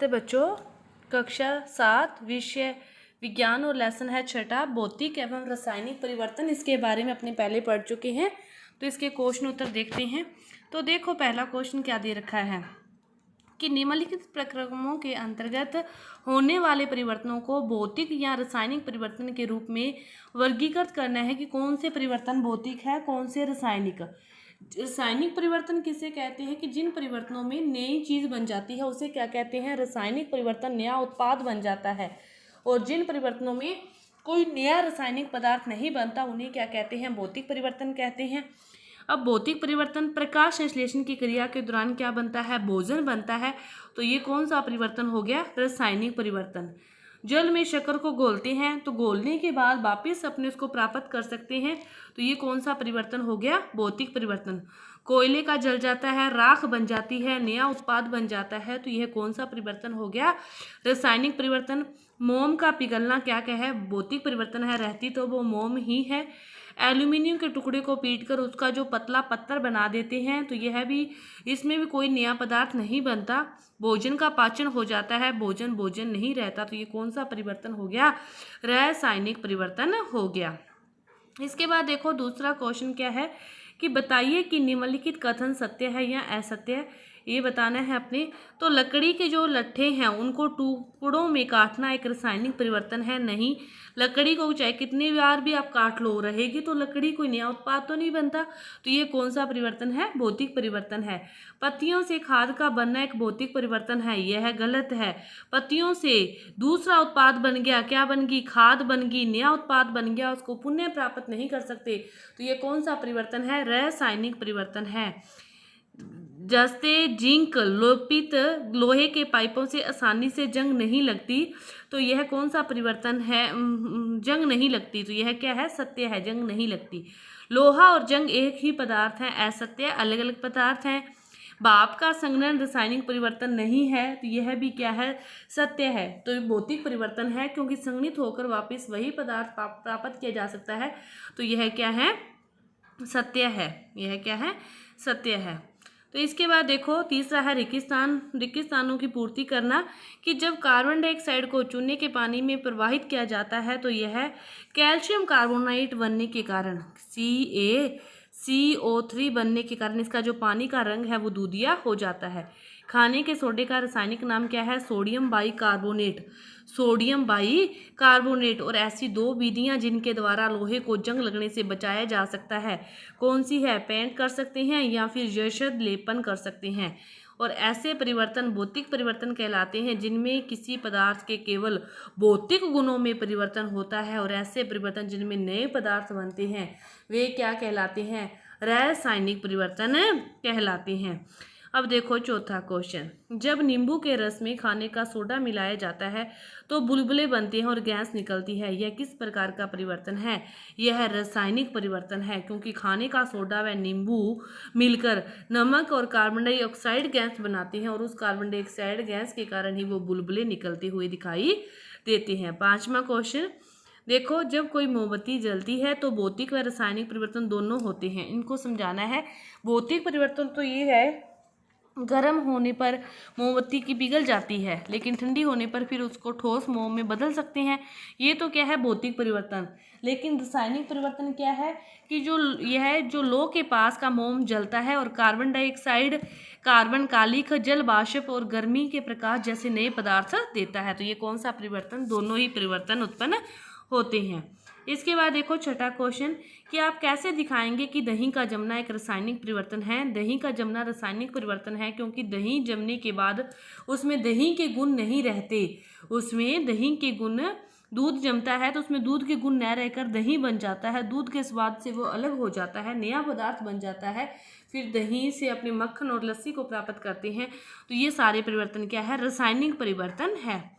तो बच्चों कक्षा 7 विषय विज्ञान और लेसन है छठा भौतिक एवं रासायनिक परिवर्तन। इसके बारे में अपने पहले पढ़ चुके हैं, तो इसके क्वेश्चन उत्तर देखते हैं। तो देखो पहला क्वेश्चन क्या दे रखा है कि निम्नलिखित प्रक्रमों के अंतर्गत होने वाले परिवर्तनों को भौतिक या रासायनिक परिवर्तन के रूप में वर्गीकृत करना है कि कौन से परिवर्तन भौतिक है, कौन से रासायनिक। रासायनिक परिवर्तन किसे कहते हैं कि जिन परिवर्तनों में नई चीज बन जाती है उसे क्या कहते हैं, रासायनिक परिवर्तन, नया उत्पाद बन जाता है। और जिन परिवर्तनों में कोई नया रासायनिक पदार्थ नहीं बनता उन्हें क्या कहते हैं, भौतिक परिवर्तन कहते हैं। अब भौतिक परिवर्तन प्रकाश संश्लेषण की क्रिया के दौरान क्या बनता है, भोजन बनता है, तो ये कौन सा परिवर्तन हो गया, रासायनिक परिवर्तन। जल में शक्कर को घोलते हैं तो घोलने के बाद वापस अपने उसको प्राप्त कर सकते हैं, तो ये कौन सा परिवर्तन हो गया, भौतिक परिवर्तन। कोयले का जल जाता है, राख बन जाती है, नया उत्पाद बन जाता है, तो यह कौन सा परिवर्तन हो गया, रासायनिक परिवर्तन। मोम का पिघलना क्या है, भौतिक परिवर्तन है, रहती तो वो मोम ही है। एल्यूमिनियम के टुकड़े को पीटकर उसका जो पतला पत्थर बना देते हैं, तो यह भी, इसमें भी कोई नया पदार्थ नहीं बनता। भोजन का पाचन हो जाता है, भोजन भोजन नहीं रहता, तो ये कौन सा परिवर्तन हो गया, रासायनिक परिवर्तन हो गया। इसके बाद देखो दूसरा क्वेश्चन क्या है कि बताइए कि निम्नलिखित कथन सत्य है या असत्य है, ये बताना है अपने। तो लकड़ी के जो लट्ठे हैं उनको टुकड़ों में काटना एक रासायनिक परिवर्तन है, नहीं। लकड़ी को चाहे कितनी बार भी आप काट लो रहेगी तो लकड़ी कोई नया उत्पाद तो नहीं बनता, तो ये कौन सा परिवर्तन है, भौतिक परिवर्तन है। पत्तियों से खाद का बनना एक भौतिक परिवर्तन है, यह गलत है। पत्तियों से दूसरा उत्पाद बन गया, क्या बन गई, खाद बन गई, नया उत्पाद बन गया, उसको पुनः प्राप्त नहीं कर सकते, तो ये कौन सा परिवर्तन है, रासायनिक परिवर्तन है। जैसे जिंक लोपित लोहे के पाइपों से आसानी से जंग नहीं लगती, तो यह कौन सा परिवर्तन है, जंग नहीं लगती, तो यह क्या है, सत्य है, जंग नहीं लगती। लोहा और जंग एक ही पदार्थ है, असत्य, अलग अलग पदार्थ हैं। भाप का संघनन रासायनिक परिवर्तन नहीं है, तो यह भी क्या है, सत्य है। तो ये भौतिक परिवर्तन है क्योंकि संघनित होकर वापस वही पदार्थ प्राप्त किया जा सकता है, तो यह क्या है, सत्य है, यह क्या है, सत्य है। तो इसके बाद देखो तीसरा है रेगिस्तानों की पूर्ति करना कि जब कार्बन डाइऑक्साइड को चूने के पानी में प्रवाहित किया जाता है तो यह कैल्शियम कार्बोनाइट बनने के कारण CaCO3 बनने के कारण इसका जो पानी का रंग है वो दूधिया हो जाता है। खाने के सोडे का रासायनिक नाम क्या है, सोडियम बाइकार्बोनेट, सोडियम बाइकार्बोनेट। और ऐसी दो विधियां जिनके द्वारा लोहे को जंग लगने से बचाया जा सकता है, कौन सी है, पेंट कर सकते हैं या फिर यशद लेपन कर सकते हैं। और ऐसे परिवर्तन भौतिक परिवर्तन कहलाते हैं जिनमें किसी पदार्थ के केवल भौतिक गुणों में परिवर्तन होता है, और ऐसे परिवर्तन जिनमें नए पदार्थ बनते हैं वे क्या कहलाते हैं, रासायनिक परिवर्तन कहलाते हैं। अब देखो चौथा क्वेश्चन, जब नींबू के रस में खाने का सोडा मिलाया जाता है तो बुलबुले बनते हैं और गैस निकलती है, यह किस प्रकार का परिवर्तन है, यह रासायनिक परिवर्तन है, क्योंकि खाने का सोडा व नींबू मिलकर नमक और कार्बन डाइऑक्साइड गैस बनाते हैं और उस कार्बन डाइऑक्साइड गैस के कारण ही वो बुलबुले निकलते हुए दिखाई देते हैं। पांचवा क्वेश्चन देखो, जब कोई मोमबत्ती जलती है तो भौतिक व रासायनिक परिवर्तन दोनों होते हैं, इनको समझाना है। भौतिक परिवर्तन तो ये है, गर्म होने पर मोमबत्ती की पिघल जाती है, लेकिन ठंडी होने पर फिर उसको ठोस मोम में बदल सकते हैं, ये तो क्या है, भौतिक परिवर्तन। लेकिन रासायनिक परिवर्तन क्या है कि जो लोह के पास का मोम जलता है और कार्बन डाइऑक्साइड, कार्बन कालिख, जल वाष्प और गर्मी के प्रकाश जैसे नए पदार्थ देता है, तो ये कौन सा परिवर्तन, दोनों ही परिवर्तन उत्पन्न होते हैं। इसके बाद देखो छठा क्वेश्चन कि आप कैसे दिखाएंगे कि दही का जमना एक रासायनिक परिवर्तन है। दही का जमना रासायनिक परिवर्तन है क्योंकि दही जमने के बाद उसमें दही के गुण नहीं रहते, उसमें दही के गुण, दूध जमता है तो उसमें दूध के गुण न रहकर दही बन जाता है, दूध के स्वाद से वो अलग हो जाता है, नया पदार्थ बन जाता है, फिर दही से अपने मक्खन और लस्सी को प्राप्त करते हैं, तो ये सारे परिवर्तन क्या है, रासायनिक परिवर्तन है।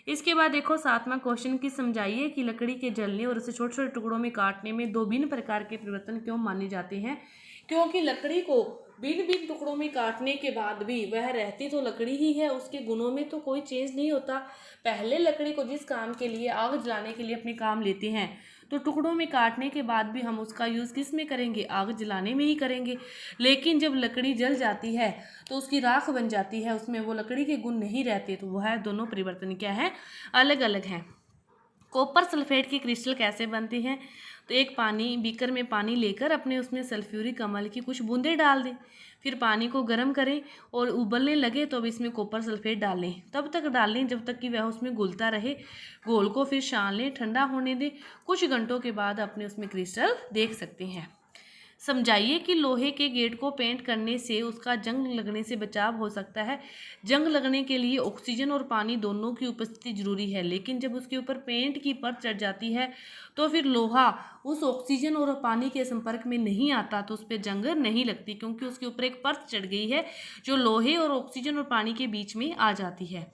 इसके बाद देखो सातवां क्वेश्चन की समझाइए कि लकड़ी के जलने और उसे छोटे छोटे टुकड़ों में काटने में दो भिन्न प्रकार के परिवर्तन क्यों माने जाते हैं। क्योंकि लकड़ी को भिन्न भिन्न टुकड़ों में काटने के बाद भी वह रहती तो लकड़ी ही है, उसके गुणों में तो कोई चेंज नहीं होता। पहले लकड़ी को जिस काम के लिए, आग जलाने के लिए अपने काम लेते हैं, तो टुकड़ों में काटने के बाद भी हम उसका यूज़ किस में करेंगे, आग जलाने में ही करेंगे। लेकिन जब लकड़ी जल जाती है तो उसकी राख बन जाती है, उसमें वो लकड़ी के गुण नहीं रहते, तो वह दोनों परिवर्तन क्या है, अलग अलग हैं। कॉपर सल्फेट के क्रिस्टल कैसे बनते हैं, तो एक बीकर में पानी लेकर अपने उसमें सल्फ्यूरिक अम्ल की कुछ बूंदें डाल दें, फिर पानी को गर्म करें और उबलने लगे तो अब इसमें कॉपर सल्फेट डालें, तब तक डालें जब तक कि वह उसमें घुलता रहे। घोल को फिर छान लें, ठंडा होने दें। कुछ घंटों के बाद अपने उसमें क्रिस्टल देख सकते हैं। समझाइए कि लोहे के गेट को पेंट करने से उसका जंग लगने से बचाव हो सकता है। जंग लगने के लिए ऑक्सीजन और पानी दोनों की उपस्थिति जरूरी है, लेकिन जब उसके ऊपर पेंट की परत चढ़ जाती है तो फिर लोहा उस ऑक्सीजन और पानी के संपर्क में नहीं आता, तो उस पर जंग नहीं लगती, क्योंकि उसके ऊपर एक परत चढ़ गई है जो लोहे और ऑक्सीजन और पानी के बीच में आ जाती है।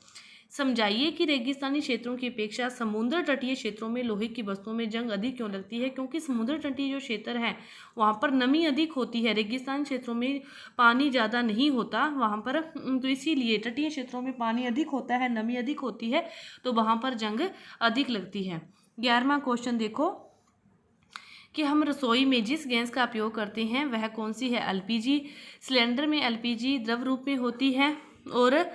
समझाइए कि रेगिस्तानी क्षेत्रों की अपेक्षा समुद्र तटीय क्षेत्रों में लोहे की वस्तुओं में जंग अधिक क्यों लगती है, क्योंकि समुद्र तटीय जो क्षेत्र है वहाँ पर नमी अधिक होती है, रेगिस्तान क्षेत्रों में पानी ज़्यादा नहीं होता वहाँ पर, तो इसीलिए तटीय क्षेत्रों में पानी अधिक होता है, नमी अधिक होती है, तो वहाँ पर जंग अधिक लगती है। 11वां क्वेश्चन देखो कि हम रसोई में जिस गैस का उपयोग करते हैं वह कौन सी है, एलपीजी। सिलेंडर में एलपीजी द्रव रूप में होती है और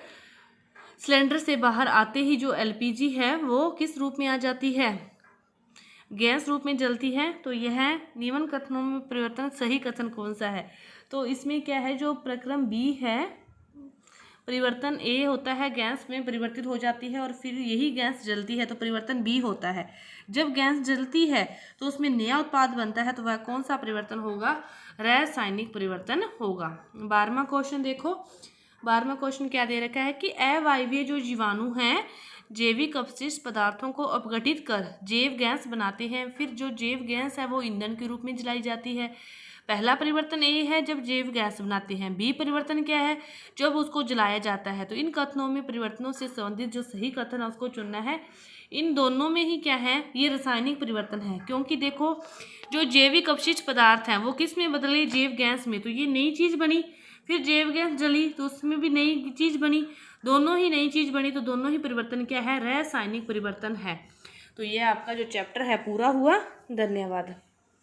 सिलेंडर से बाहर आते ही जो एलपीजी है वो किस रूप में आ जाती है, गैस रूप में जलती है। तो यह निम्न कथनों में परिवर्तन सही कथन कौन सा है, तो इसमें क्या है, जो प्रक्रम बी है, परिवर्तन ए होता है, गैस में परिवर्तित हो जाती है और फिर यही गैस जलती है, तो परिवर्तन बी होता है। जब गैस जलती है तो उसमें नया उत्पाद बनता है, तो वह कौन सा परिवर्तन होगा, रासायनिक परिवर्तन होगा। 12वां क्वेश्चन देखो, 12वां क्वेश्चन क्या दे रखा है कि अवायवीय जो जीवाणु हैं जैविक अपशिष्ट पदार्थों को अपघटित कर जैव गैस बनाते हैं, फिर जो जैव गैस है वो ईंधन के रूप में जलाई जाती है। पहला परिवर्तन ए है जब जैव गैस बनाते हैं, बी परिवर्तन क्या है, जब उसको जलाया जाता है। तो इन कथनों में परिवर्तनों से संबंधित जो सही कथन है उसको चुनना है। इन दोनों में ही क्या है, ये रासायनिक परिवर्तन है, क्योंकि देखो जो जैविक अपशिष्ट पदार्थ हैं वो किस में बदले, जैव गैस में, तो ये नई चीज़ बनी, फिर जैव गैस जली तो उसमें भी नई चीज़ बनी, दोनों ही नई चीज़ बनी, तो दोनों ही परिवर्तन क्या है, रासायनिक परिवर्तन है। तो ये आपका जो चैप्टर है पूरा हुआ। धन्यवाद।